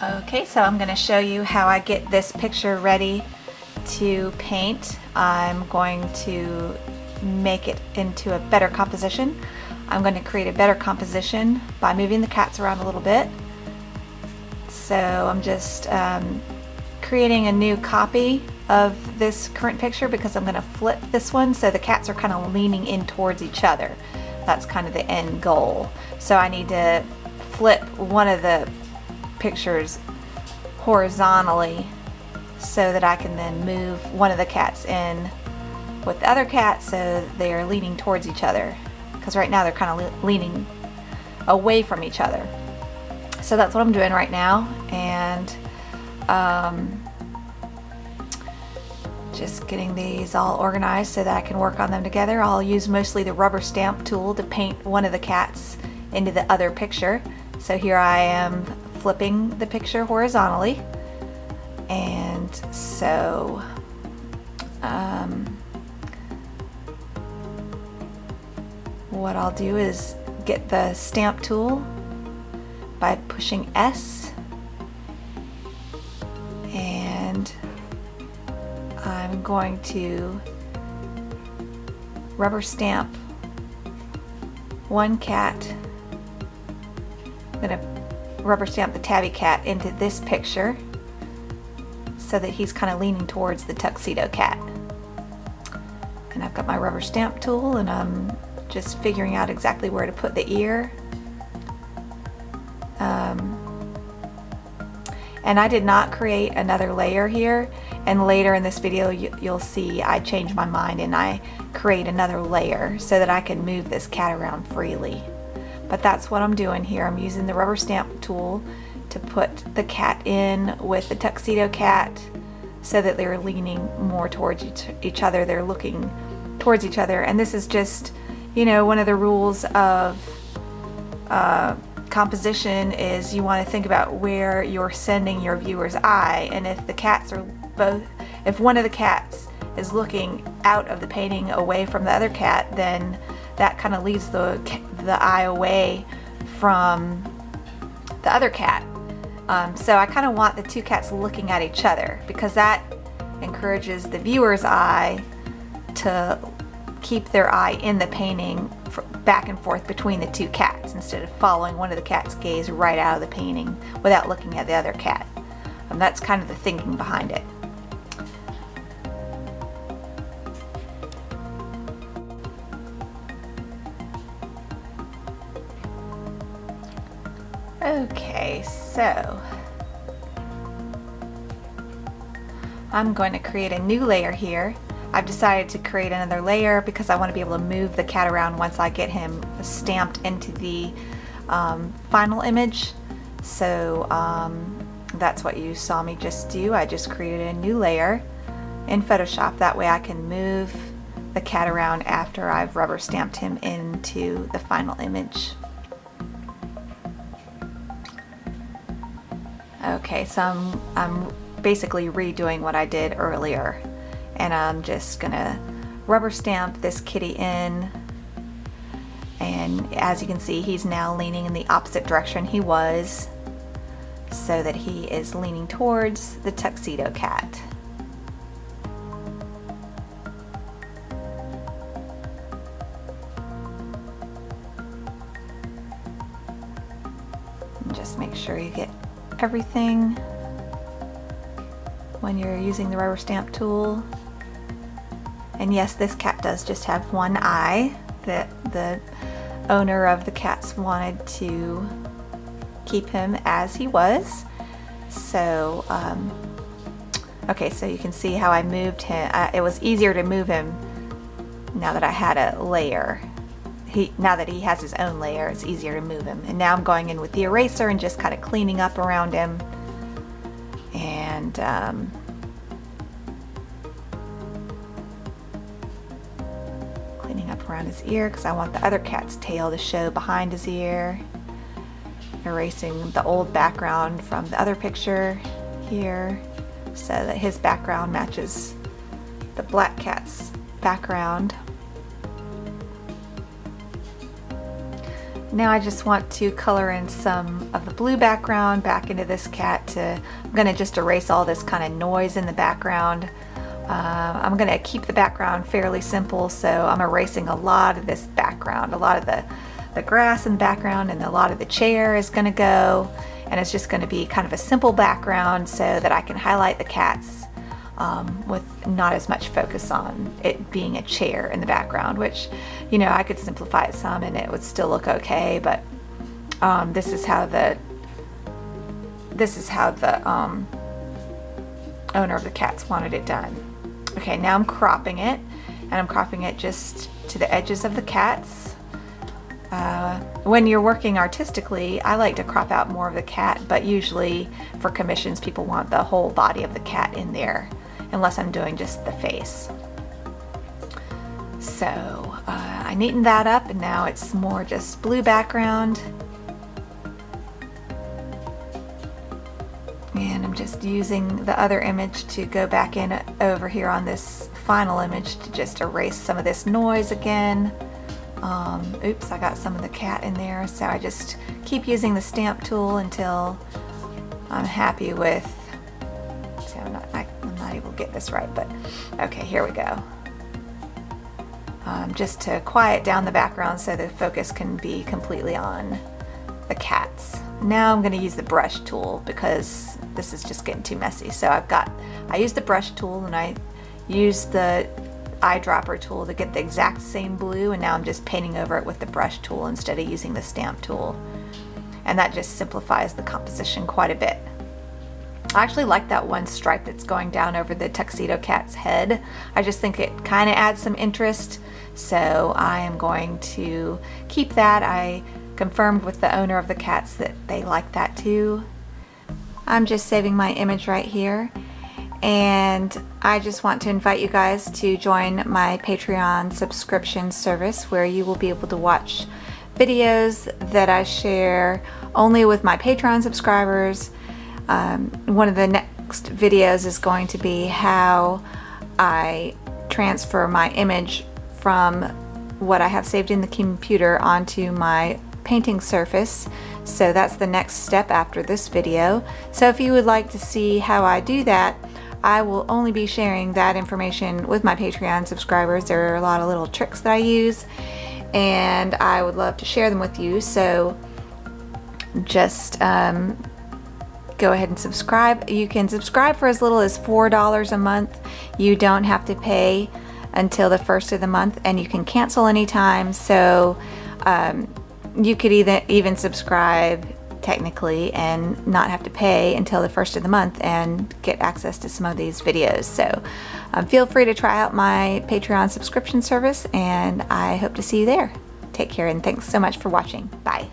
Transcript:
Okay, so I'm going to show you how I get this picture ready to paint. I'm going to make it into a better composition. I'm going to create a better composition by moving the cats around a little bit. So I'm just creating a new copy of this current picture because I'm going to flip this one so the cats are kind of leaning in towards each other. That's kind of the end goal. So I need to flip one of the pictures horizontally so that I can then move one of the cats in with the other cat so they're leaning towards each other, because right now they're kind of leaning away from each other. So that's what I'm doing right now, and just getting these all organized so that I can work on them together. I'll use mostly the rubber stamp tool to paint one of the cats into the other picture. So here I am flipping the picture horizontally, and so what I'll do is get the stamp tool by pushing S, and I'm going to rubber stamp one cat. I'm going to rubber stamp the tabby cat into this picture so that he's kind of leaning towards the tuxedo cat. And I've got my rubber stamp tool, and I'm just figuring out exactly where to put the ear. And I did not create another layer here, and later in this video you'll see I change my mind and I create another layer so that I can move this cat around freely. But that's what I'm doing here. I'm using the rubber stamp tool to put the cat in with the tuxedo cat so that they're leaning more towards each other. They're looking towards each other. And this is just, you know, one of the rules of composition is you want to think about where you're sending your viewer's eye. And if the cats are both, if one of the cats is looking out of the painting away from the other cat, then that kind of leads the eye away from the other cat. So I kind of want the two cats looking at each other because that encourages the viewer's eye to keep their eye in the painting back and forth between the two cats instead of following one of the cat's gaze right out of the painting without looking at the other cat. That's kind of the thinking behind it. Okay, so I'm going to create a new layer here. I've decided to create another layer because I want to be able to move the cat around once I get him stamped into the final image. So that's what you saw me just do. I just created a new layer in Photoshop. That way I can move the cat around after I've rubber stamped him into the final image. Okay, so I'm basically redoing what I did earlier, and I'm just gonna rubber stamp this kitty in, and as you can see he's now leaning in the opposite direction he was, so that he is leaning towards the tuxedo cat. And just make sure you get everything when you're using the rubber stamp tool. And yes, this cat does just have one eye. The owner of the cats wanted to keep him as he was. So okay, so you can see how I moved him. It was easier to move him now that I had a layer. Now that he has his own layer, it's easier to move him. And now I'm going in with the eraser and just kind of cleaning up around him, and cleaning up around his ear because I want the other cat's tail to show behind his ear. Erasing the old background from the other picture here so that his background matches the black cat's background. Now I just want to color in some of the blue background back into this cat. I'm going to just erase all this kind of noise in the background. I'm going to keep the background fairly simple, so I'm erasing a lot of this background. A lot of the grass in the background and a lot of the chair is going to go, and it's just going to be kind of a simple background so that I can highlight the cats with not as much focus on it being a chair in the background, which, you know, I could simplify it some and it would still look okay, but this is how the owner of the cats wanted it done. Okay, now I'm cropping it, and I'm cropping it just to the edges of the cats. When you're working artistically, I like to crop out more of the cat, but usually for commissions people want the whole body of the cat in there, unless I'm doing just the face. So I neatened that up, and now it's more just blue background. And I'm just using the other image to go back in over here on this final image to just erase some of this noise again. Oops, I got some of the cat in there, so I just keep using the stamp tool until I'm happy with, see, I'm not able to get this right, but okay, here we go. Just to quiet down the background so the focus can be completely on the cats. Now I'm going to use the brush tool because this is just getting too messy. So I used the brush tool, and I used the eyedropper tool to get the exact same blue, and now I'm just painting over it with the brush tool instead of using the stamp tool. And that just simplifies the composition quite a bit. I actually like that one stripe that's going down over the tuxedo cat's head. I just think it kind of adds some interest, so I am going to keep that. I confirmed with the owner of the cats that they like that too. I'm just saving my image right here, and I just want to invite you guys to join my Patreon subscription service, where you will be able to watch videos that I share only with my Patreon subscribers. One of the next videos is going to be how I transfer my image from what I have saved in the computer onto my painting surface. So that's the next step after this video. So if you would like to see how I do that, I will only be sharing that information with my Patreon subscribers. There are a lot of little tricks that I use, and I would love to share them with you. So just go ahead and subscribe. You can subscribe for as little as $4 a month. You don't have to pay until the first of the month, and you can cancel anytime. So you could even subscribe technically and not have to pay until the first of the month and get access to some of these videos. So feel free to try out my Patreon subscription service, and I hope to see you there. Take care, and thanks so much for watching. Bye.